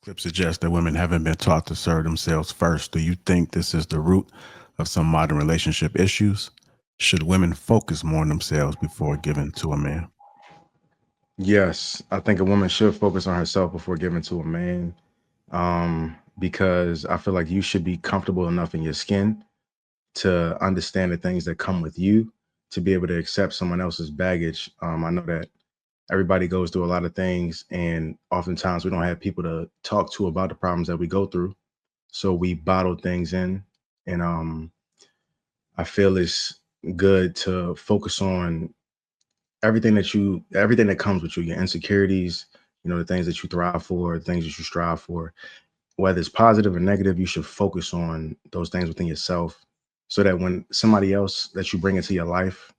Clip suggests that women haven't been taught to serve themselves first. Do you think this is the root of some modern relationship issues? Should women focus more on themselves before giving to a man? Yes, I think a woman should focus on herself before giving to a man. Because I feel like you should be comfortable enough in your skin to understand the things that come with you, to be able to accept someone else's baggage. I know that everybody goes through a lot of things, and oftentimes we don't have people to talk to about the problems that we go through. So we bottle things in. And I feel it's good to focus on everything that comes with you, your insecurities, the things that you thrive for, the things that you strive for, whether it's positive or negative. You should focus on those things within yourself, so that when somebody else that you bring into your life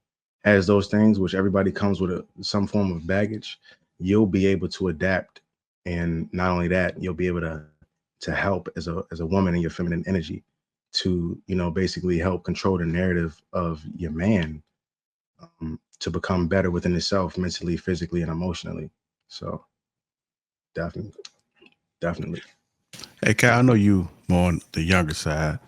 has those things, which everybody comes with some form of baggage, you'll be able to adapt. And not only that, you'll be able to help as a woman in your feminine energy to basically help control the narrative of your man, to become better within itself, mentally, physically, and emotionally. So definitely, definitely. Hey, Cal, I know you more on the younger side,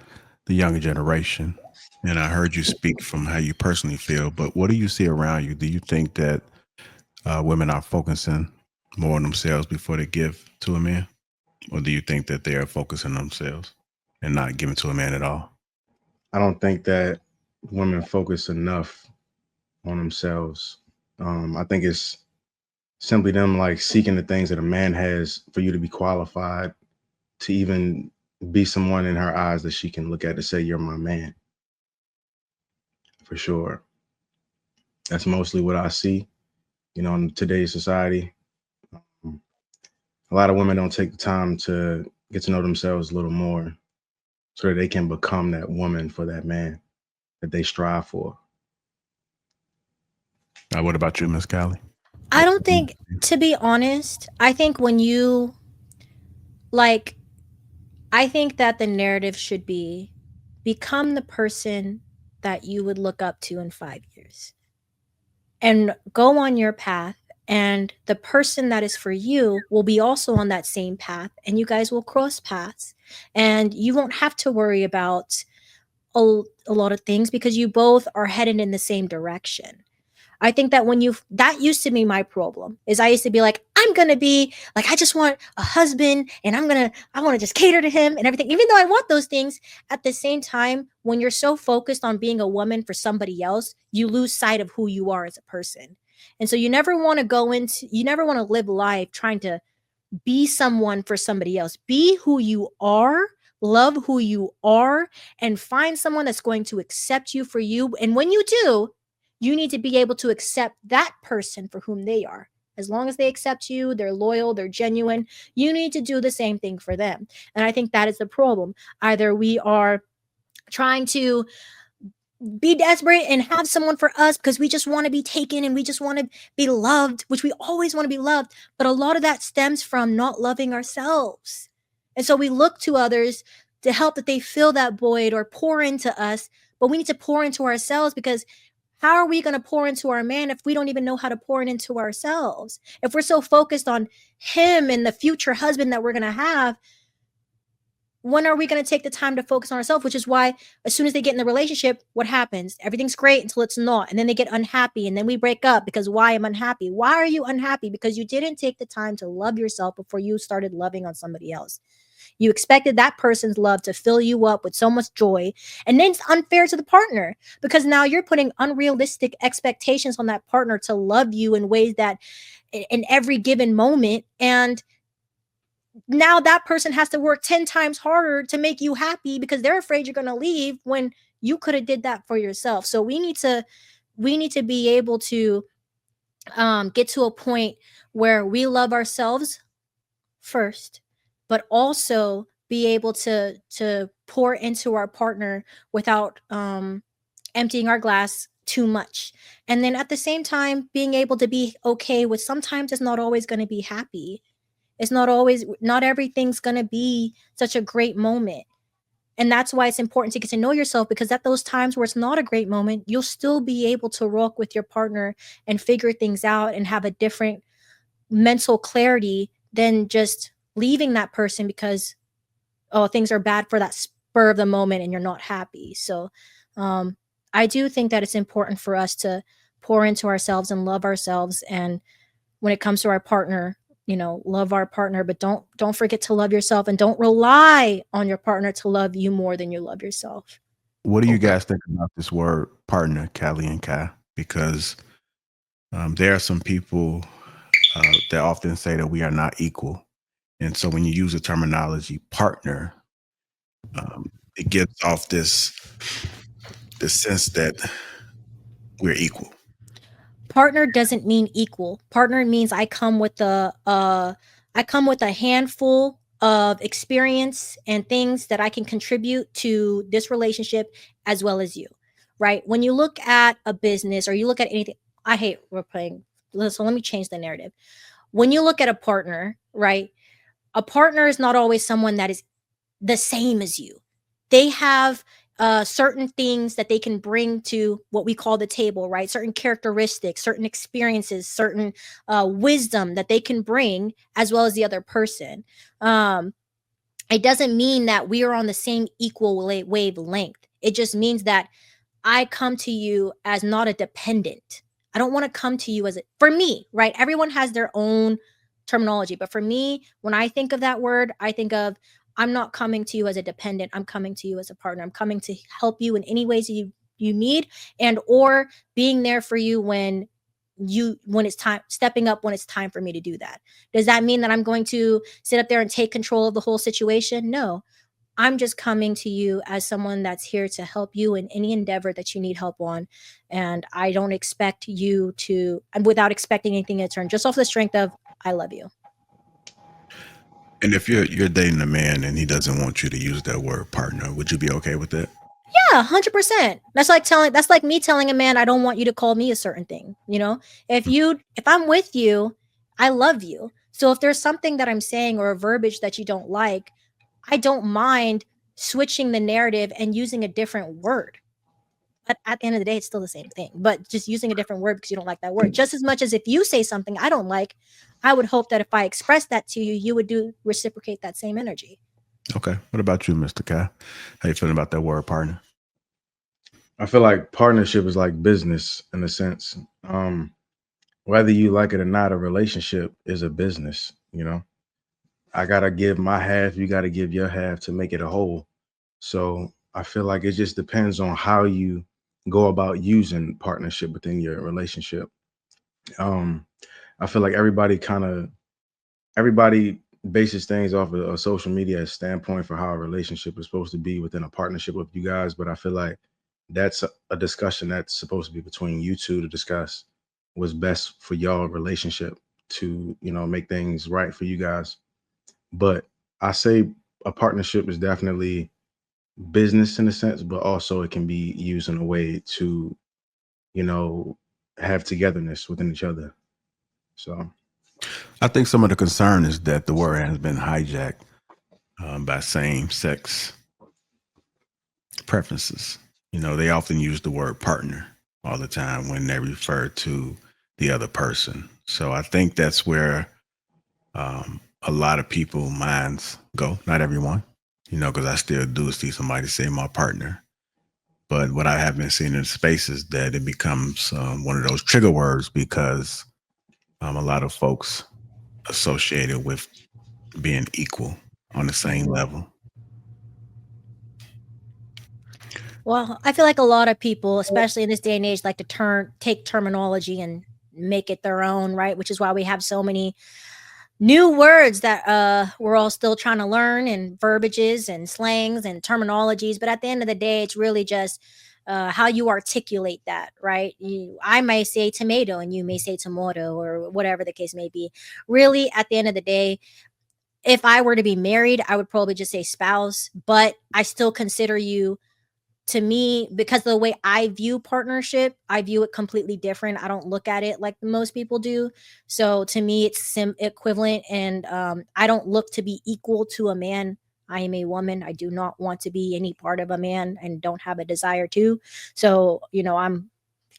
the younger generation, and I heard you speak from how you personally feel. But what do you see around you? Do you think that women are focusing more on themselves before they give to a man, or do you think that they are focusing on themselves and not giving to a man at all? I don't think that women focus enough on themselves. I think it's simply them like seeking the things that a man has for you to be qualified to even be someone in her eyes that she can look at to say, "You're my man," for sure. That's mostly what I see, in today's society. Um, a lot of women don't take the time to get to know themselves a little more so that they can become that woman for that man that they strive for. What about you, Miss Callie? I don't think, to be honest, I think when you like, I think that the narrative should be become the person that you would look up to in 5 years and go on your path. And the person that is for you will be also on that same path, and you guys will cross paths. And you won't have to worry about a lot of things because you both are headed in the same direction. I think that that used to be my problem is I used to be like, I'm going to be like, I just want a husband and I want to just cater to him and everything. Even though I want those things at the same time, when you're so focused on being a woman for somebody else, you lose sight of who you are as a person. And so you never want to live life trying to be someone for somebody else. Be who you are, love who you are, and find someone that's going to accept you for you. And when you do, you need to be able to accept that person for whom they are. As long as they accept you, they're loyal, they're genuine, you need to do the same thing for them. And I think that is the problem. Either we are trying to be desperate and have someone for us because we just want to be taken and we just want to be loved, which we always want to be loved. But a lot of that stems from not loving ourselves. And so we look to others to help that they fill that void or pour into us. But we need to pour into ourselves because how are we going to pour into our man if we don't even know how to pour it into ourselves? If we're so focused on him and the future husband that we're going to have, when are we going to take the time to focus on ourselves? Which is why as soon as they get in the relationship, what happens? Everything's great until it's not, and then they get unhappy, and then we break up because why I'm unhappy. Why are you unhappy? Because you didn't take the time to love yourself before you started loving on somebody else. You expected that person's love to fill you up with so much joy, and then it's unfair to the partner because now you're putting unrealistic expectations on that partner to love you in ways that in every given moment. And now that person has to work 10 times harder to make you happy because they're afraid you're going to leave when you could have did that for yourself. So we need to be able to get to a point where we love ourselves first, but also be able to pour into our partner without emptying our glass too much. And then at the same time being able to be okay with sometimes it's not always going to be happy. It's not everything's going to be such a great moment. And that's why it's important to get to know yourself because at those times where it's not a great moment, you'll still be able to rock with your partner and figure things out and have a different mental clarity than just leaving that person because things are bad for that spur of the moment and you're not happy. So um, I do think that it's important for us to pour into ourselves and love ourselves. And when it comes to our partner, love our partner, but don't forget to love yourself, and don't rely on your partner to love you more than you love yourself. What do you Okay. guys think about this word partner, Callie and Kai? Because there are some people that often say that we are not equal. And so when you use the terminology partner, it gives off this sense that we're equal. Partner doesn't mean equal. Partner means I come with a handful of experience and things that I can contribute to this relationship as well as you. Right? When you look at a business or you look at anything, I hate we're playing. So let me change the narrative. When you look at a partner, right? A partner is not always someone that is the same as you. They have certain things that they can bring to what we call the table, right? Certain characteristics, certain experiences, certain wisdom that they can bring as well as the other person. Um, it doesn't mean that we are on the same equal wavelength. It just means that I come to you as not a dependent. I don't want to come to you as for me, right? Everyone has their own terminology, but for me, when I think of that word, I think of I'm not coming to you as a dependent. I'm coming to you as a partner. I'm coming to help you in any ways you need, and or being there for you when it's time, stepping up when it's time for me to do that. Does that mean that I'm going to sit up there and take control of the whole situation? No, I'm just coming to you as someone that's here to help you in any endeavor that you need help on. And I don't expect you to, and without expecting anything in return, just off the strength of, I love you. And if you're dating a man and he doesn't want you to use that word partner, would you be okay with that? Yeah, 100%. That's like me telling a man, I don't want you to call me a certain thing. If I'm with you, I love you. So if there's something that I'm saying or a verbiage that you don't like, I don't mind switching the narrative and using a different word. But at the end of the day, it's still the same thing. But just using a different word because you don't like that word. Just as much as if you say something I don't like, I would hope that if I express that to you, you would do reciprocate that same energy. Okay. What about you, Mr. Kai? How you feeling about that word partner? I feel like partnership is like business in a sense. Whether you like it or not, a relationship is a business, you know. I gotta give my half, you gotta give your half to make it a whole. So I feel like it just depends on how you go about using partnership within your relationship. Um, I feel like everybody bases things off of a social media standpoint for how a relationship is supposed to be within a partnership with you guys. But I feel like that's a discussion that's supposed to be between you two to discuss what's best for y'all relationship to, make things right for you guys. But I say a partnership is definitely business in a sense, but also it can be used in a way to, you know, have togetherness within each other. So I think some of the concern is that the word has been hijacked by same sex preferences. They often use the word partner all the time when they refer to the other person. So I think that's where a lot of people minds go. Not everyone, because I still do see somebody say my partner. But what I have been seeing in space is that it becomes one of those trigger words because a lot of folks associate it with being equal on the same level. Well, I feel like a lot of people, especially in this day and age, like to take terminology and make it their own, right? Which is why we have so many new words that we're all still trying to learn, and verbiages and slangs and terminologies. But at the end of the day, it's really just how you articulate that, right? I may say tomato and you may say tomato, or whatever the case may be. Really, at the end of the day, if I were to be married, I would probably just say spouse, but I still consider you, to me, because of the way I view partnership, I view it completely different. I don't look at it like most people do. So to me, it's equivalent, and I don't look to be equal to a man. I am a woman. I do not want to be any part of a man and don't have a desire to. So, I'm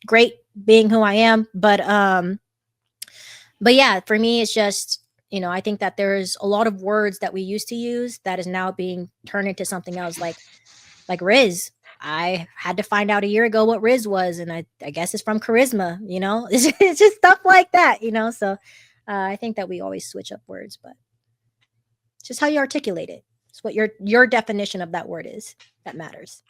great being who I am, but yeah, for me, it's just, You know, I think that there's a lot of words that we used to use that is now being turned into something else, like Riz. I had to find out a year ago what Riz was, and I guess it's from charisma. You know, it's just stuff like that. You know, so I think that we always switch up words, but it's just how you articulate it. It's what your definition of that word is that matters.